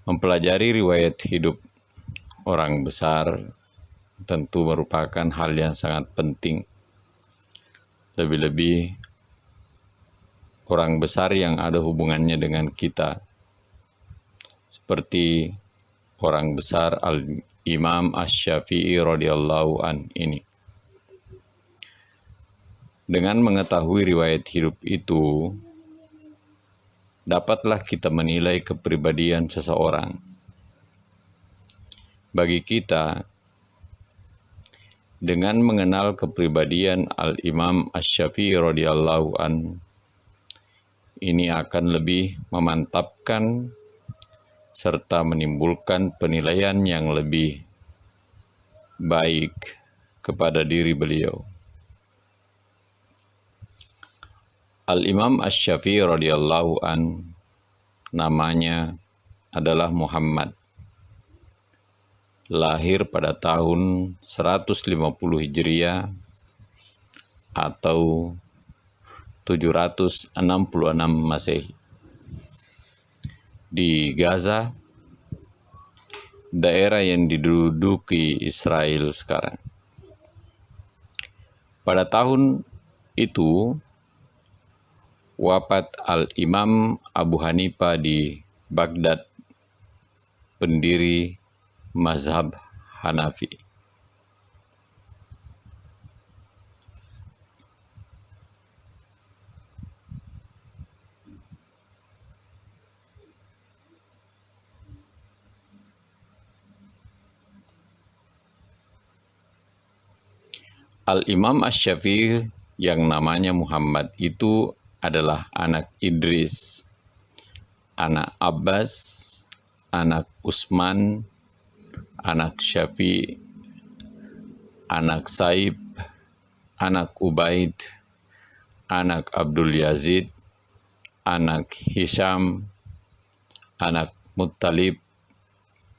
Mempelajari riwayat hidup orang besar tentu merupakan hal yang sangat penting. Lebih-lebih orang besar yang ada hubungannya dengan kita. Seperti orang besar Al-Imam Asy-Syafi'i radhiyallahu an ini. Dengan mengetahui riwayat hidup itu, dapatlah kita menilai kepribadian seseorang. Bagi kita, dengan mengenal kepribadian Al-Imam Asy-Syafi'i radhiyallahu an, ini akan lebih memantapkan serta menimbulkan penilaian yang lebih baik kepada diri beliau. Al-Imam Asy-Syafi'i radhiyallahu an, namanya adalah Muhammad. Lahir pada tahun 150 Hijriah atau 766 Masehi di Gaza, daerah yang diduduki Israel sekarang. Pada tahun itu wafat Al-Imam Abu Hanifah di Baghdad, pendiri mazhab Hanafi. Al-Imam Asy-Syafi'i yang namanya Muhammad itu adalah anak Idris, anak Abbas, anak Utsman, anak Syafi'i, anak Saib, anak Ubaid, anak Abdul Yazid, anak Hisham, anak Muttalib,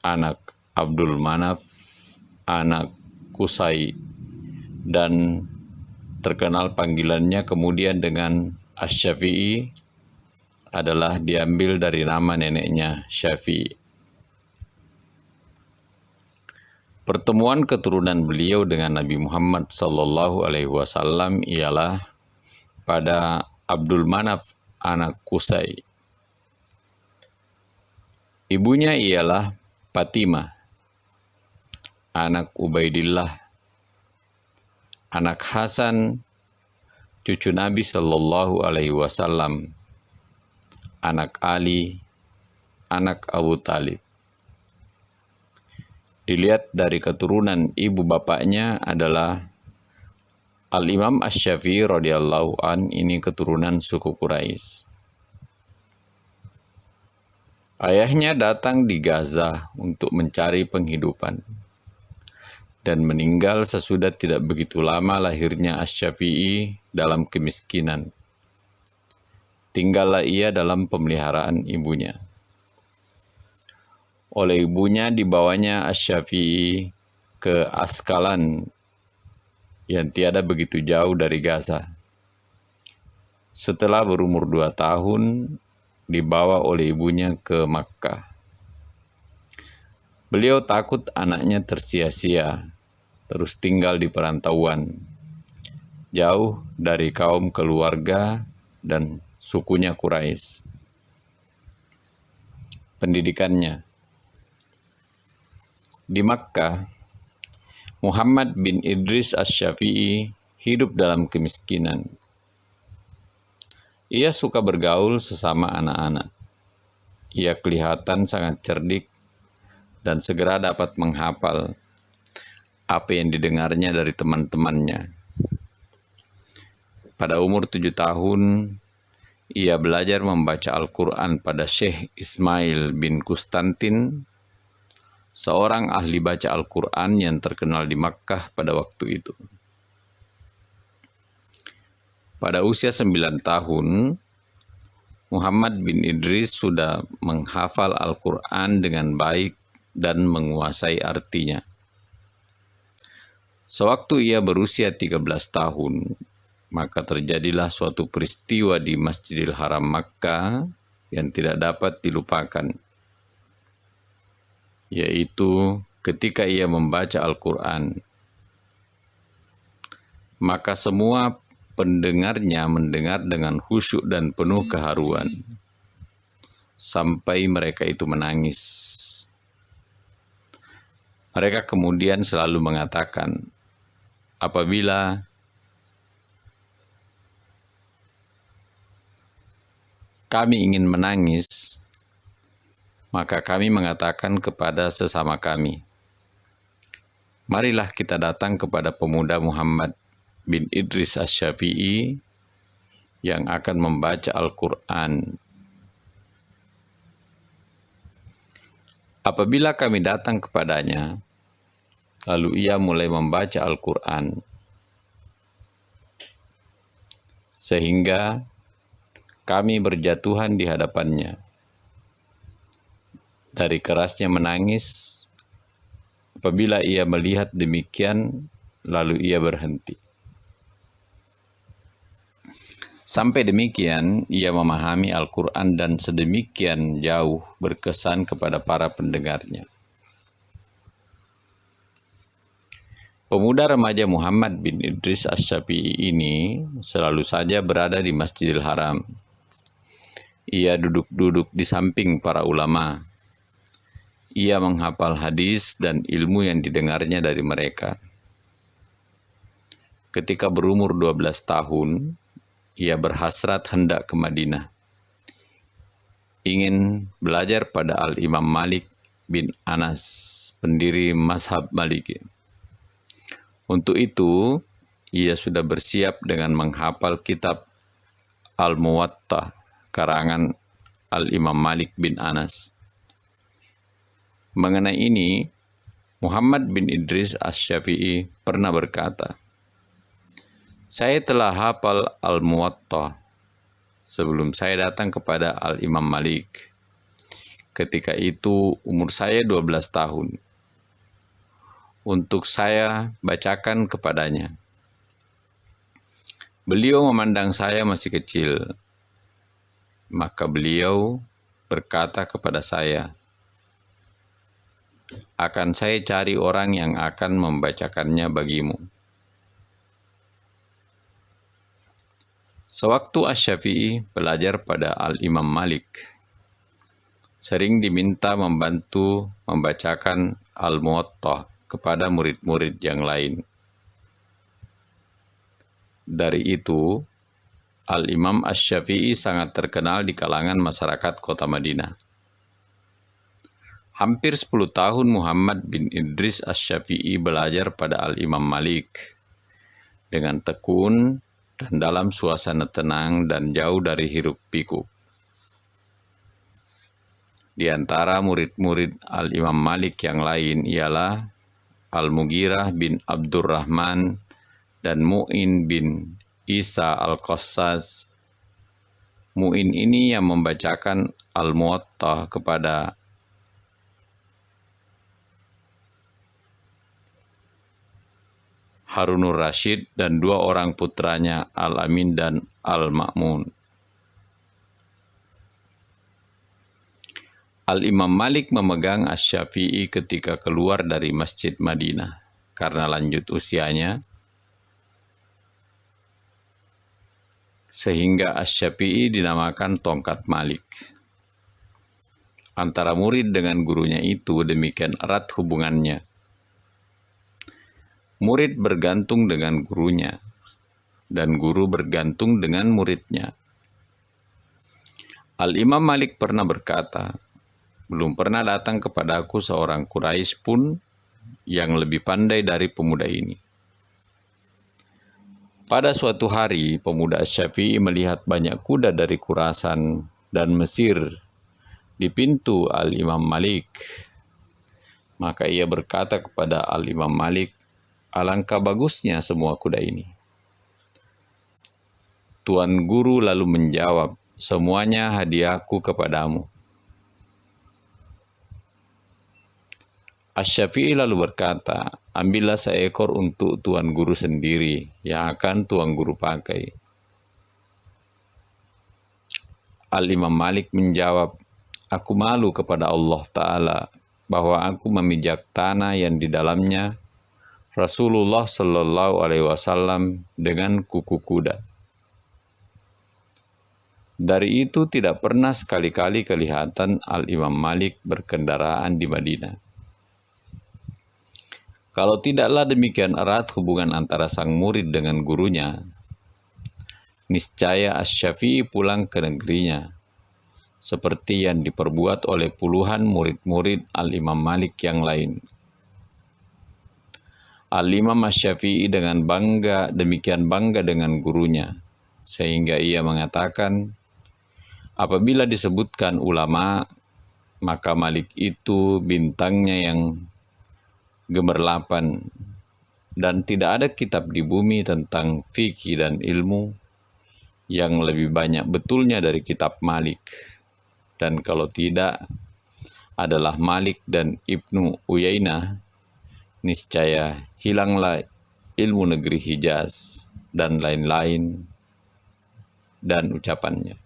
anak Abdul Manaf, anak Qusay, dan terkenal panggilannya kemudian dengan Asy-Syafi'i adalah diambil dari nama neneknya Syafi'i. Pertemuan keturunan beliau dengan Nabi Muhammad SAW ialah pada Abdul Manaf anak Qusay. Ibunya ialah Fatimah, anak Ubaidillah, anak Hasan, cucu Nabi SAW, anak Ali, anak Abu Talib. Dilihat dari keturunan ibu bapaknya adalah Al-Imam Asy-Syafi'i radhiyallahu an, ini keturunan suku Quraisy. Ayahnya datang di Gaza untuk mencari penghidupan dan meninggal sesudah tidak begitu lama lahirnya Asy-Syafi'i dalam kemiskinan. Tinggallah ia dalam pemeliharaan ibunya. Oleh ibunya dibawanya Asy-Syafi'i ke Askalan yang tiada begitu jauh dari Gaza. Setelah berumur 2 tahun, dibawa oleh ibunya ke Makkah. Beliau takut anaknya tersia-sia, terus tinggal di perantauan, jauh dari kaum keluarga dan sukunya Quraisy. Pendidikannya di Makkah, Muhammad bin Idris Asy-Syafi'i hidup dalam kemiskinan. Ia suka bergaul sesama anak-anak. Ia kelihatan sangat cerdik dan segera dapat menghafal apa yang didengarnya dari teman-temannya. Pada umur 7 tahun, ia belajar membaca Al-Quran pada Syekh Ismail bin Kustantin, seorang ahli baca Al-Quran yang terkenal di Makkah pada waktu itu. Pada usia 9 tahun, Muhammad bin Idris sudah menghafal Al-Quran dengan baik dan menguasai artinya. Sewaktu ia berusia 13 tahun, maka terjadilah suatu peristiwa di Masjidil Haram Makkah yang tidak dapat dilupakan. yaitu ketika ia membaca Al-Quran, maka semua pendengarnya mendengar dengan khusyuk dan penuh keharuan, sampai mereka itu menangis. Mereka kemudian selalu mengatakan, apabila kami ingin menangis, maka kami mengatakan kepada sesama kami, marilah kita datang kepada pemuda Muhammad bin Idris Asy-Syafi'i yang akan membaca Al-Quran. Apabila kami datang kepadanya, lalu ia mulai membaca Al-Quran, sehingga kami berjatuhan di hadapannya. Dari kerasnya menangis, apabila ia melihat demikian, lalu ia berhenti. Sampai demikian, ia memahami Al-Quran dan sedemikian jauh berkesan kepada para pendengarnya. Pemuda remaja Muhammad bin Idris Asy-Syafi'i ini selalu saja berada di Masjidil Haram. Ia duduk-duduk di samping para ulama. Ia menghafal hadis dan ilmu yang didengarnya dari mereka. Ketika berumur 12 tahun, ia berhasrat hendak ke Madinah, ingin belajar pada Al-Imam Malik bin Anas, pendiri mazhab Maliki. Untuk itu, ia sudah bersiap dengan menghafal kitab Al-Muwatta, karangan Al-Imam Malik bin Anas. Mengenai ini, Muhammad bin Idris Asy-Syafi'i pernah berkata, saya telah hafal Al-Muwatta sebelum saya datang kepada Al-Imam Malik. Ketika itu umur saya 12 tahun. Untuk saya bacakan kepadanya. Beliau memandang saya masih kecil. Maka beliau berkata kepada saya, akan saya cari orang yang akan membacakannya bagimu. Sewaktu Asy-Syafi'i belajar pada Al-Imam Malik, sering diminta membantu membacakan Al-Muwatta kepada murid-murid yang lain. Dari itu, Al-Imam Asy-Syafi'i sangat terkenal di kalangan masyarakat kota Madinah. Hampir 10 tahun Muhammad bin Idris Asy-Syafi'i belajar pada Al-Imam Malik dengan tekun dan dalam suasana tenang dan jauh dari hiruk-pikuk. Di antara murid-murid Al-Imam Malik yang lain ialah Al-Mughirah bin Abdurrahman dan Mu'in bin Isa Al-Qassas. Mu'in ini yang membacakan Al-Muwatta kepada Harunur Rasyid dan 2 orang putranya Al-Amin dan Al-Ma'mun. Al-Imam Malik memegang Asy-Syafi'i ketika keluar dari Masjid Madinah karena lanjut usianya, sehingga Asy-Syafi'i dinamakan tongkat Malik. Antara murid dengan gurunya itu demikian erat hubungannya. Murid bergantung dengan gurunya, dan guru bergantung dengan muridnya. Al-Imam Malik pernah berkata, belum pernah datang kepadaku seorang Quraisy pun yang lebih pandai dari pemuda ini. Pada suatu hari, pemuda Asy-Syafi'i melihat banyak kuda dari Khurasan dan Mesir di pintu Al-Imam Malik. Maka ia berkata kepada Al-Imam Malik, alangkah bagusnya semua kuda ini. Tuan guru lalu menjawab, semuanya hadiahku kepadamu. Asy-Syafi'i lalu berkata, ambillah seekor untuk tuan guru sendiri yang akan tuan guru pakai. Al-Imam Malik menjawab, aku malu kepada Allah Ta'ala bahwa aku memijak tanah yang di dalamnya Rasulullah Shallallahu Alaihi Wasallam dengan kuku kuda. Dari itu tidak pernah sekali-kali kelihatan Al-Imam Malik berkendaraan di Madinah. Kalau tidaklah demikian erat hubungan antara sang murid dengan gurunya, niscaya Asy-Syafi'i pulang ke negerinya, seperti yang diperbuat oleh puluhan murid-murid Al-Imam Malik yang lain. Al-Imam Asy-Syafi'i demikian bangga dengan gurunya, sehingga ia mengatakan, apabila disebutkan ulama, maka Malik itu bintangnya yang gemerlapan, dan tidak ada kitab di bumi tentang fikih dan ilmu yang lebih banyak betulnya dari kitab Malik. Dan kalau tidak, adalah Malik dan Ibnu Uyainah, niscaya hilanglah ilmu negeri Hijaz dan lain-lain, dan ucapannya.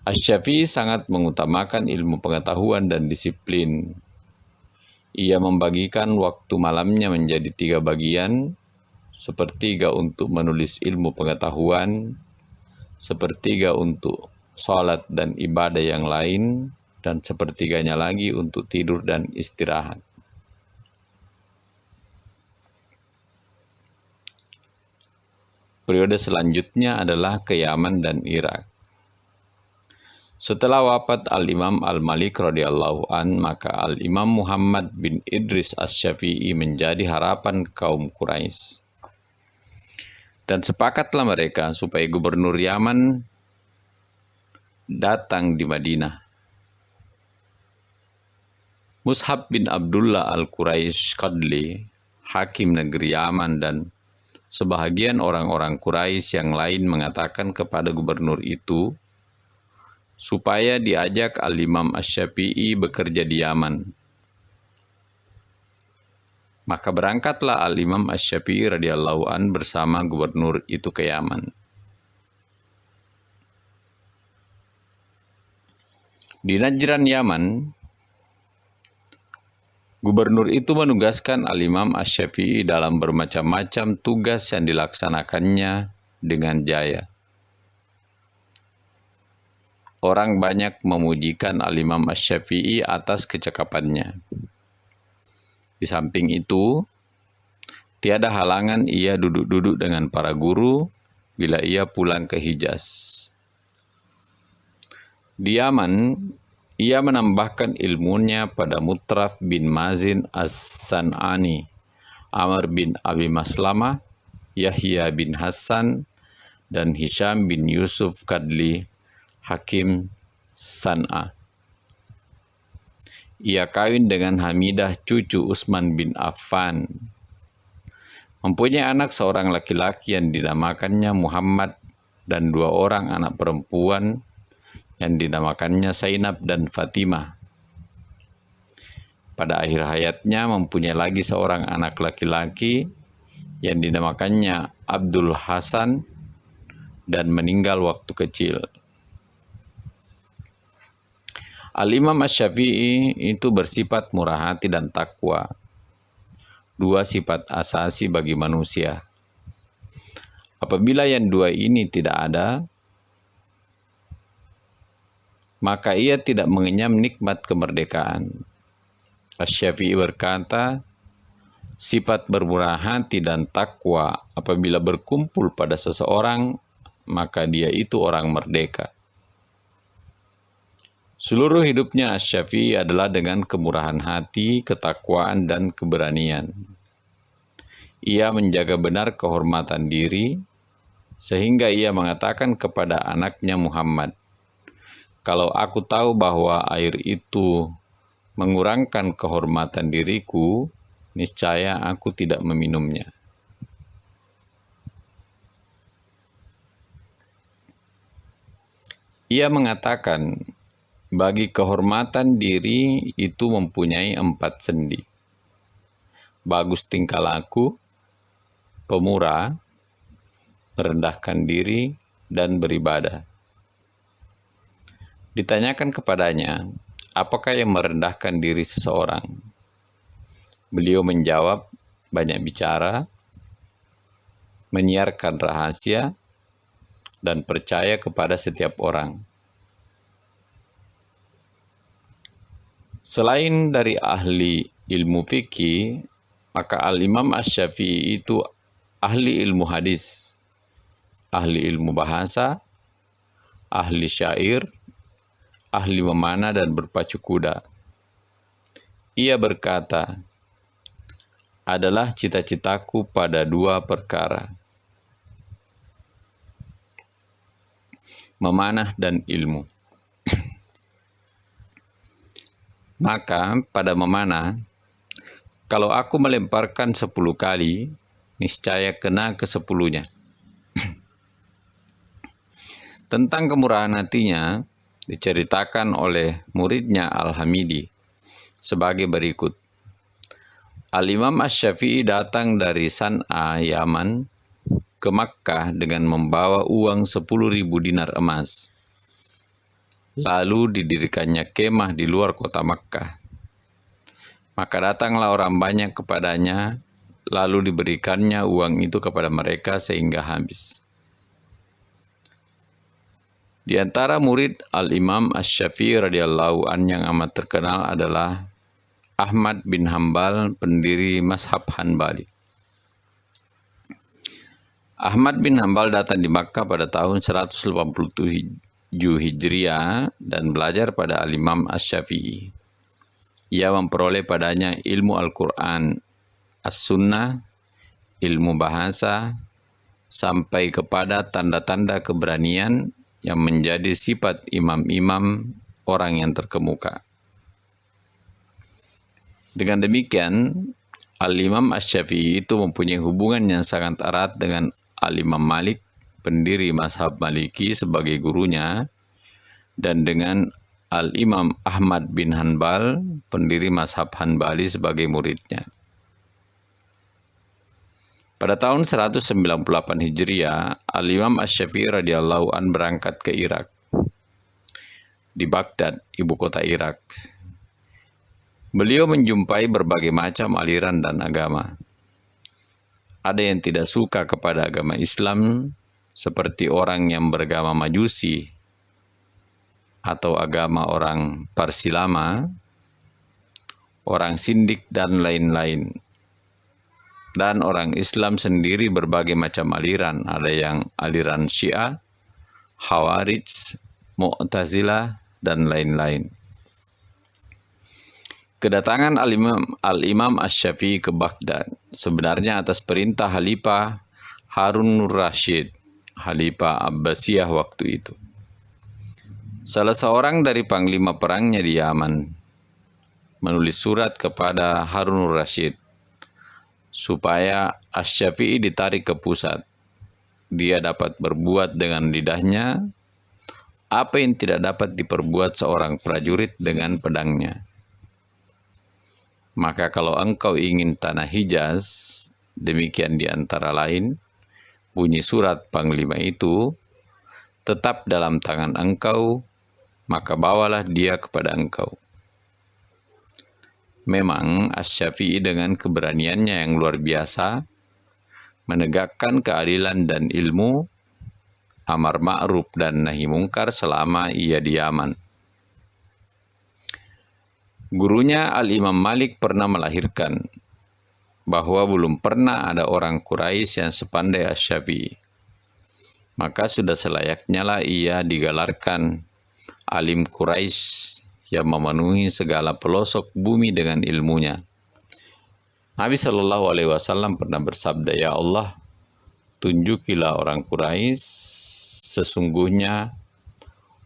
Asy-Syafi'i sangat mengutamakan ilmu pengetahuan dan disiplin. Ia membagikan waktu malamnya menjadi 3 bagian, sepertiga untuk menulis ilmu pengetahuan, sepertiga untuk sholat dan ibadah yang lain, dan sepertiganya lagi untuk tidur dan istirahat. Periode selanjutnya adalah ke Yaman dan Irak. Setelah wafat Al-Imam Al-Malik radhiyallahu an, maka Al-Imam Muhammad bin Idris Asy-Syafi'i menjadi harapan kaum Quraisy. Dan sepakatlah mereka supaya gubernur Yaman datang di Madinah. Mushab bin Abdullah Al-Quraisy Qadli, hakim negeri Yaman, dan sebahagian orang-orang Quraisy yang lain mengatakan kepada gubernur itu supaya diajak Al-Imam Asy-Syafi'i bekerja di Yaman. Maka berangkatlah Al-Imam Asy-Syafi'i radhiyallahu an bersama gubernur itu ke Yaman. Di Najran Yaman, gubernur itu menugaskan Al-Imam Asy-Syafi'i dalam bermacam-macam tugas yang dilaksanakannya dengan jaya. Orang banyak memujikan Al-Imam Asy-Syafi'i atas kecekapannya. Di samping itu, tiada halangan ia duduk-duduk dengan para guru bila ia pulang ke Hijaz. Di Yaman, ia menambahkan ilmunya pada Mutraf bin Mazin As-San'ani, Amr bin Abi Maslamah, Yahya bin Hasan, dan Hisham bin Yusuf Qadli, hakim San'a. Ia kawin dengan Hamidah cucu Utsman bin Affan. Mempunyai anak seorang laki-laki yang dinamakannya Muhammad dan 2 orang anak perempuan yang dinamakannya Zainab dan Fatimah. Pada akhir hayatnya mempunyai lagi seorang anak laki-laki yang dinamakannya Abdul Hasan dan meninggal waktu kecil. Al-Imam Asy-Syafi'i itu bersifat murah hati dan takwa, 2 sifat asasi bagi manusia. Apabila yang 2 ini tidak ada, maka ia tidak mengenyam nikmat kemerdekaan. Asy-Syafi'i berkata, sifat bermurah hati dan takwa apabila berkumpul pada seseorang, maka dia itu orang merdeka. Seluruh hidupnya Asy-Syafi'i adalah dengan kemurahan hati, ketakwaan, dan keberanian. Ia menjaga benar kehormatan diri, sehingga ia mengatakan kepada anaknya Muhammad, "Kalau aku tahu bahwa air itu mengurangkan kehormatan diriku, niscaya aku tidak meminumnya." Ia mengatakan, bagi kehormatan diri itu mempunyai 4 sendi. Bagus tingkah laku, pemurah, merendahkan diri, dan beribadah. Ditanyakan kepadanya, apakah yang merendahkan diri seseorang? Beliau menjawab, banyak bicara, menyiarkan rahasia, dan percaya kepada setiap orang. Selain dari ahli ilmu fikih, maka Al-Imam Asy-Syafi'i itu ahli ilmu hadis, ahli ilmu bahasa, ahli syair, ahli memanah dan berpacu kuda. Ia berkata, adalah cita-citaku pada dua perkara, memanah dan ilmu. Maka pada memanah, kalau aku melemparkan 10 kali, niscaya kena ke-10-nya. Tentang kemurahan hatinya, diceritakan oleh muridnya Al-Hamidi sebagai berikut. Al-Imam Asy-Syafi'i datang dari San'a, Yaman, ke Makkah dengan membawa uang 10.000 dinar emas. Lalu didirikannya kemah di luar kota Makkah. Maka datanglah orang banyak kepadanya, lalu diberikannya uang itu kepada mereka sehingga habis. Di antara murid Al-Imam Asy-Syafi'i radhiyallahu an yang amat terkenal adalah Ahmad bin Hambal, pendiri mazhab Hanbali. Ahmad bin Hambal datang di Makkah pada tahun 187 Hijriah dan belajar pada Al-Imam Asy-Syafi'i. Ia memperoleh padanya ilmu Al-Quran, As-Sunnah, ilmu bahasa, sampai kepada tanda-tanda keberanian yang menjadi sifat imam-imam orang yang terkemuka. Dengan demikian, Al-Imam Asy-Syafi'i itu mempunyai hubungan yang sangat erat dengan Al-Imam Malik, pendiri mazhab Maliki sebagai gurunya, dan dengan Al-Imam Ahmad bin Hanbal, pendiri mazhab Hanbali sebagai muridnya. Pada tahun 198 Hijriah, Al-Imam Asy-Syafi'i radhiyallahu an berangkat ke Irak. Di Baghdad, ibu kota Irak, beliau menjumpai berbagai macam aliran dan agama. Ada yang tidak suka kepada agama Islam, seperti orang yang beragama Majusi atau agama orang Parsilama, orang Sindik, dan lain-lain. Dan orang Islam sendiri berbagai macam aliran, ada yang aliran Syiah, Khawarij, Mu'tazilah, dan lain-lain. Kedatangan Al-Imam Asy-Syafi'i ke Baghdad sebenarnya atas perintah Khalifah Harun Ar-Rasyid, Khalifah Abbasiyah waktu itu. Salah seorang dari panglima perangnya di Yaman menulis surat kepada Harun Ar-Rasyid supaya Asy-Syafi'i ditarik ke pusat. Dia dapat berbuat dengan lidahnya apa yang tidak dapat diperbuat seorang prajurit dengan pedangnya. Maka kalau engkau ingin tanah Hijaz, demikian di antara lain, bunyi surat panglima itu, tetap dalam tangan engkau, maka bawalah dia kepada engkau. Memang Asy-Syafi'i dengan keberaniannya yang luar biasa, menegakkan keadilan dan ilmu, amar ma'ruf dan nahi mungkar selama ia di Yaman. Gurunya Al-Imam Malik pernah melahirkan bahwa belum pernah ada orang Quraisy yang sepandai Asy-Syafi'i. Maka sudah selayaknya lah ia digelarkan alim Quraisy yang memenuhi segala pelosok bumi dengan ilmunya. Nabi Shallallahu Alaihi Wasallam pernah bersabda, "Ya Allah, tunjukilah orang Quraisy, sesungguhnya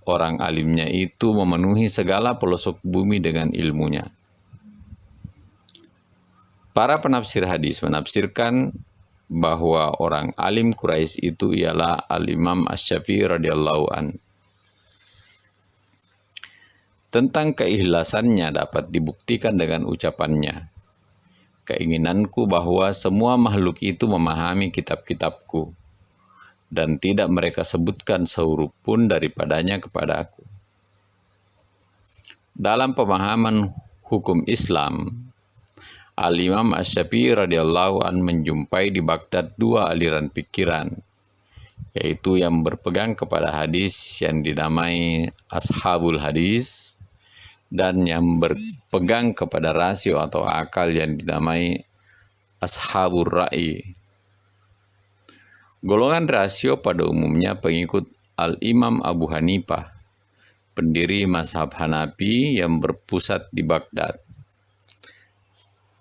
orang alimnya itu memenuhi segala pelosok bumi dengan ilmunya." Para penafsir hadis menafsirkan bahwa orang alim Quraisy itu ialah Al-Imam Asy-Syafi'i radhiyallahu an. Tentang keikhlasannya dapat dibuktikan dengan ucapannya, "Keinginanku bahwa semua makhluk itu memahami kitab-kitabku, dan tidak mereka sebutkan sehuruf pun daripadanya kepada aku." Dalam pemahaman hukum Islam, Al-Imam Asy-Syafi'i radhiyallahu an menjumpai di Baghdad dua aliran pikiran, yaitu yang berpegang kepada hadis yang dinamai Ashabul Hadis dan yang berpegang kepada rasio atau akal yang dinamai Ashabur Ra'i. Golongan rasio pada umumnya pengikut Al-Imam Abu Hanifah, pendiri mazhab Hanafi yang berpusat di Baghdad.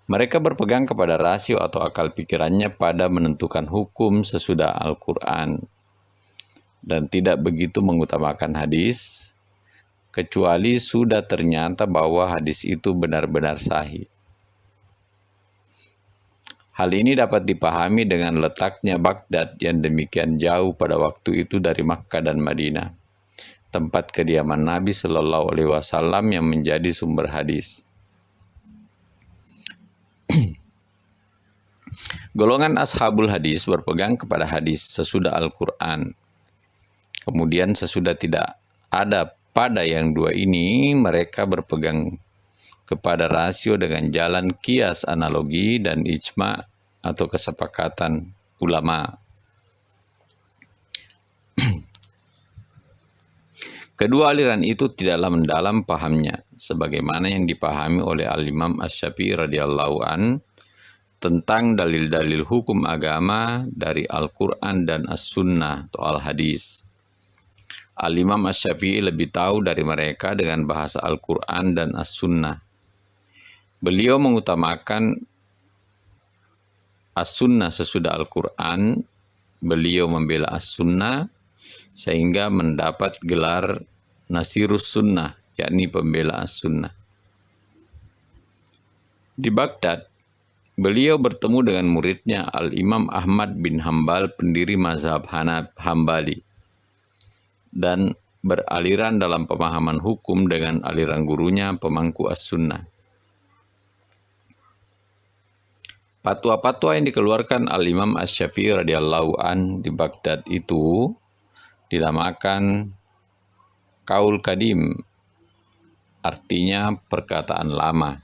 Mereka berpegang kepada rasio atau akal pikirannya pada menentukan hukum sesudah Al-Quran dan tidak begitu mengutamakan hadis, kecuali sudah ternyata bahwa hadis itu benar-benar sahih. Hal ini dapat dipahami dengan letaknya Baghdad yang demikian jauh pada waktu itu dari Makkah dan Madinah, tempat kediaman Nabi Shallallahu Alaihi Wasallam yang menjadi sumber hadis. Golongan ashabul hadis berpegang kepada hadis sesudah Al-Quran. Kemudian sesudah tidak ada pada yang dua ini, mereka berpegang kepada rasio dengan jalan kias analogi dan ijma atau kesepakatan ulama. Kedua aliran itu tidaklah mendalam pahamnya, sebagaimana yang dipahami oleh Al-Imam Asy-Syafi'i radhiyallahu an tentang dalil-dalil hukum agama dari Al-Quran dan As-Sunnah atau Al-Hadis. Al-Imam Asy-Syafi'i lebih tahu dari mereka dengan bahasa Al-Quran dan As-Sunnah. Beliau mengutamakan As-Sunnah sesudah Al-Quran, beliau membela As-Sunnah, sehingga mendapat gelar Nasirus Sunnah, yakni pembela As-Sunnah. Di Baghdad, beliau bertemu dengan muridnya Al-Imam Ahmad bin Hambal, pendiri mazhab Hambali, dan beraliran dalam pemahaman hukum dengan aliran gurunya pemangku As-Sunnah. Fatwa-fatwa yang dikeluarkan Al-Imam Asy-Syafi'i radhiyallahu an di Baghdad itu dinamakan Qaul Qadim, artinya perkataan lama.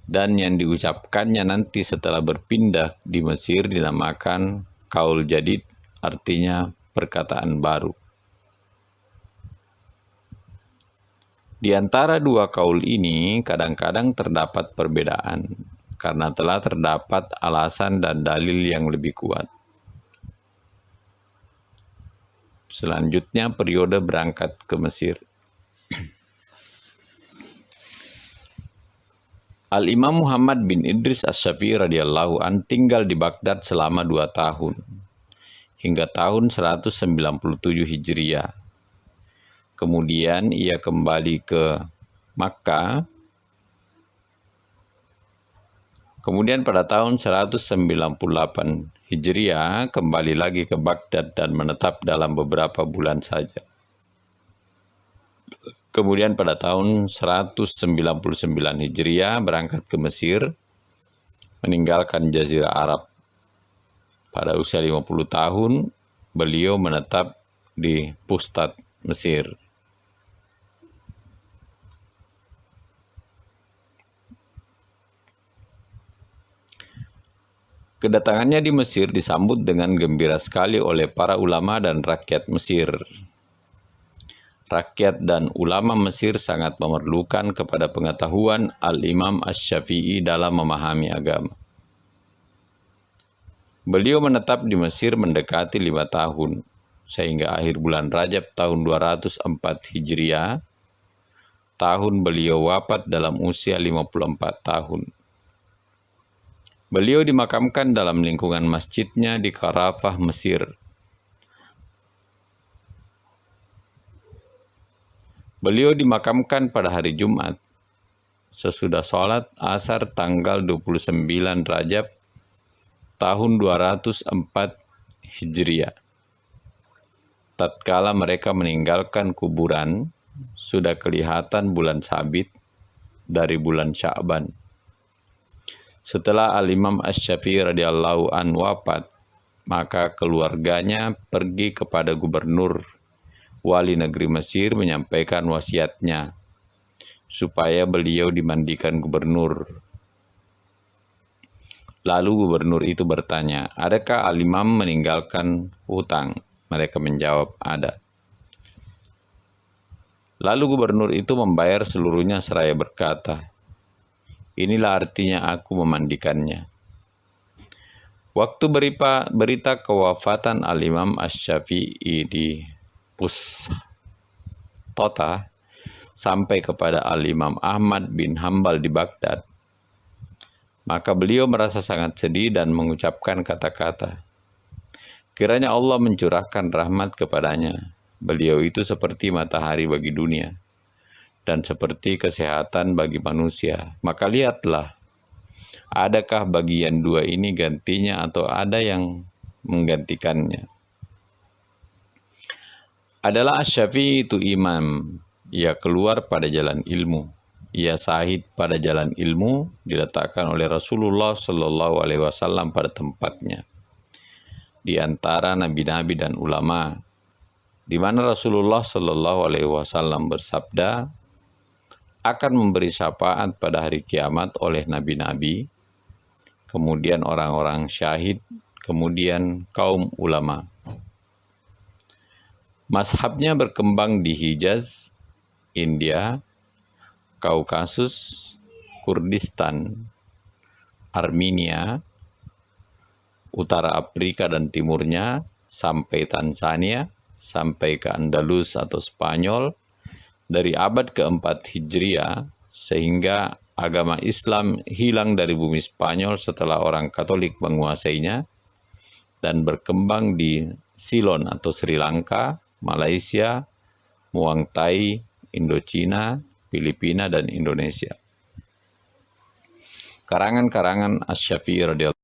Dan yang diucapkannya nanti setelah berpindah di Mesir dinamakan Qaul Jadid, artinya perkataan baru. Di antara dua kaul ini kadang-kadang terdapat perbedaan, karena telah terdapat alasan dan dalil yang lebih kuat. Selanjutnya periode berangkat ke Mesir. Al-Imam Muhammad bin Idris Asy-Syafi'i radhiyallahu an tinggal di Baghdad selama 2 tahun, hingga tahun 197 Hijriah. Kemudian ia kembali ke Makkah. Kemudian pada tahun 198 Hijriah kembali lagi ke Baghdad dan menetap dalam beberapa bulan saja. Kemudian pada tahun 199 Hijriah berangkat ke Mesir, meninggalkan Jazirah Arab. Pada usia 50 tahun, beliau menetap di Pustat, Mesir. Kedatangannya di Mesir disambut dengan gembira sekali oleh para ulama dan rakyat Mesir. Rakyat dan ulama Mesir sangat memerlukan kepada pengetahuan Al-Imam Asy-Syafi'i dalam memahami agama. Beliau menetap di Mesir mendekati 5 tahun, sehingga akhir bulan Rajab tahun 204 Hijriah, tahun beliau wafat dalam usia 54 tahun. Beliau dimakamkan dalam lingkungan masjidnya di Qarafah, Mesir. Beliau dimakamkan pada hari Jumat, sesudah sholat asar tanggal 29 Rajab tahun 204 Hijriah. Tatkala mereka meninggalkan kuburan, sudah kelihatan bulan sabit dari bulan Sya'ban. Setelah Al-Imam Asy-Syafi'i radhiyallahu an wafat, maka keluarganya pergi kepada gubernur wali negeri Mesir menyampaikan wasiatnya supaya beliau dimandikan gubernur. Lalu gubernur itu bertanya, adakah al-imam meninggalkan hutang? Mereka menjawab, ada. Lalu gubernur itu membayar seluruhnya seraya berkata, inilah artinya aku memandikannya. Waktu berita kewafatan al-imam asy-Syafi'i di Pustota sampai kepada al-imam Ahmad bin Hambal di Baghdad, maka beliau merasa sangat sedih dan mengucapkan kata-kata, kiranya Allah mencurahkan rahmat kepadanya. Beliau itu seperti matahari bagi dunia dan seperti kesehatan bagi manusia. Maka lihatlah, adakah bagian dua ini gantinya atau ada yang menggantikannya? Adalah Asy-Syafi'i itu imam, ia keluar pada jalan ilmu. Ia sahid pada jalan ilmu, diletakkan oleh Rasulullah Shallallahu Alaihi Wasallam pada tempatnya di antara nabi-nabi dan ulama, di mana Rasulullah Shallallahu Alaihi Wasallam bersabda, akan memberi syafaat pada hari kiamat oleh nabi-nabi, kemudian orang-orang syahid, kemudian kaum ulama. Mazhabnya berkembang di Hijaz, India, Kaukasus, Kurdistan, Armenia, utara Afrika dan timurnya, sampai Tanzania, sampai ke Andalus atau Spanyol, dari abad keempat Hijriah, sehingga agama Islam hilang dari bumi Spanyol setelah orang Katolik menguasainya, dan berkembang di Ceylon atau Sri Lanka, Malaysia, Muang Thai, Indochina, Filipina, dan Indonesia. Karangan-karangan Asy-Syafi'i radhiyallahu